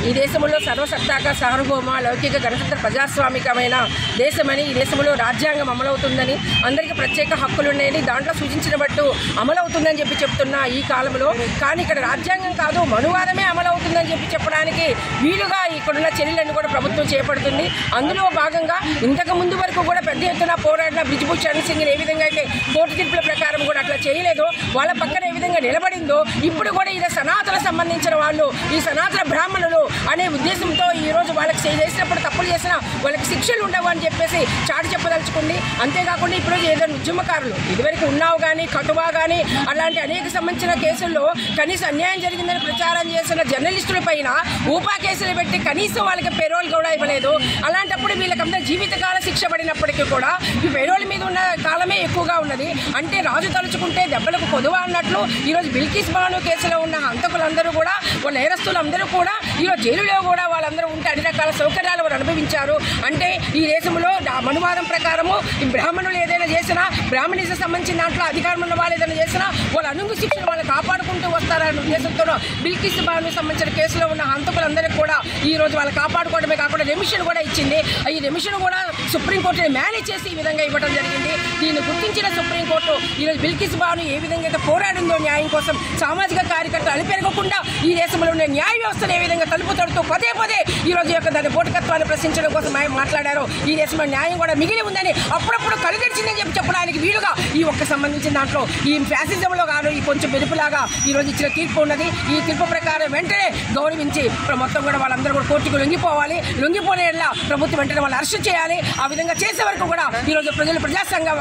ఈ దేశంలో సర్వసత్తాక సార్వభౌమ లౌకిక గణతంత్ర ప్రజాస్వామికమైన దేశమని, ఈ దేశంలో రాజ్యాంగం అమలవుతుందని, అందరికీ ప్రత్యేక హక్కులున్నాయని దాంట్లో సూచించిన బట్టు అమలవుతుందని చెప్తున్న ఈ కాలంలో కానీ ఇక్కడ రాజ్యాంగం కాదు మనువాదమే అమలవుతుందని చెప్పడానికి వీలుగా ఇక్కడున్న చర్యలను కూడా ప్రభుత్వం చేపడుతుంది. అందులో భాగంగా ఇంతకు ముందు వరకు కూడా పెద్ద ఎత్తున పోరాడిన బ్రిజ్భూషణ్ చరణ్ సింగ్ ఏ విధంగా అయితే కోర్టు తీర్పుల ప్రకారం కూడా అట్లా చేయలేదో, వాళ్ళ పక్కన ఏ విధంగా నిలబడిందో, ఇప్పుడు కూడా ఇది సనాతన సంబంధించిన వాళ్ళు, ఈ సనాతన బ్రాహ్మణులు అనే ఉద్దేశంతో ఈరోజు వాళ్ళకి చేసినప్పుడు తప్పులు చేసినా వాళ్ళకి శిక్షలు ఉండవు అని చెప్పేసి చాటి చెప్పదలుచుకుంది. అంతేకాకుండా ఇప్పుడు ఏదైనా ఉద్యమకారులు ఇదివరకు ఉన్నావు కానీ కటువా కానీ అలాంటి అనేక సంబంధించిన కేసుల్లో కనీసం అన్యాయం జరిగిందని ప్రచారం చేసిన జర్నలిస్టుల పైన ఊపా కేసులు పెట్టి కనీసం వాళ్ళకి పెరోల్ కూడా ఇవ్వలేదు. అలాంటప్పుడు వీళ్ళకంతా జీవితకాల శిక్ష పడినప్పటికీ కూడా ఈ పెరోల్ మీద ఉన్న కాలమే ఎక్కువగా ఉన్నది. అంటే రాజు తలుచుకుంటే దెబ్బలకు కొదువా అన్నట్లు ఈరోజు బిల్కిస్ బాను కేసులో ఉన్న హంతకులందరూ కూడా వాళ్ళ నేరస్తులందరూ కూడా ఈరోజు జైలులో కూడా వాళ్ళందరూ ఉంటే అన్ని రకాల సౌకర్యాలు వారు అనుభవించారు. అంటే ఈ దేశంలో మనువాదం ప్రకారము ఈ బ్రాహ్మణులు ఏదైనా చేసినా, బ్రాహ్మణిజం సంబంధించిన దాంట్లో అధికారం ఉన్న వాళ్ళు ఏదైనా చేసినా వాళ్ళ అనుంగు శిక్షను వాళ్ళు కాపాడుకుంటూ వస్తారనే ఉద్దేశంతో బిల్కిస్ బాను సంబంధించిన కేసులో ఉన్న హంతకులందరికీ కూడా ఈ రోజు వాళ్ళు కాపాడుకోవడమే కాకుండా రెమిషన్ కూడా ఇచ్చింది. ఈ రెమిషన్ కూడా సుప్రీంకోర్టుని మేనేజ్ చేసి ఈ విధంగా ఇవ్వడం జరిగింది. దీన్ని గుర్తించిన సుప్రీంకోర్టు ఈరోజు బిల్కిస్ బాను ఏ విధంగా అయితే పోరాడిందో న్యాయం కోసం, సామాజిక కార్యకర్తలు అలిపెరగకుండా ఈ దేశంలో ఉన్న న్యాయ వ్యవస్థను ఏ విధంగా తలుపు తడుతూ పదే పదే ఈరోజు యొక్క దాని బోటకత్వాన్ని ప్రశ్నించడం కోసం మాట్లాడారు. ఈ దేశంలో న్యాయం కూడా మిగిలి ఉందని అప్పుడప్పుడు కలుగడిచిందని చెప్పడానికి వీలుగా ఈ ఒక్క సంబంధించిన దాంట్లో ఈ ఫ్యాసిజంలో కాదు ఈ కొంచెం వెలుపులాగా ఈరోజు ఇచ్చిన తీర్పు ఉన్నది. ఈ తీర్పు ప్రకారం వెంటనే గౌరవించి మొత్తం కూడా వాళ్ళందరూ కూడా కోర్టుకు లొంగిపోవాలి. లొంగిపోయేలా ప్రభుత్వం వెంటనే వాళ్ళు అరెస్ట్ చేయాలి. ఆ విధంగా చేసే వరకు కూడా ఈరోజు ప్రజాసంఘం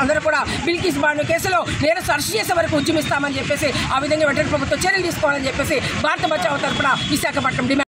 అందరూ కూడా బిల్కిస్ బాను కేసులో నేరస్తు అరెస్ట్ చేసే వరకు ఉద్యమిస్తామని చెప్పేసి ఆ విధంగా వెంటనే ప్రభుత్వం చర్యలు తీసుకోవాలని చెప్పేసి భారత బచావో తరపున విశాఖపట్నం డిమాండ్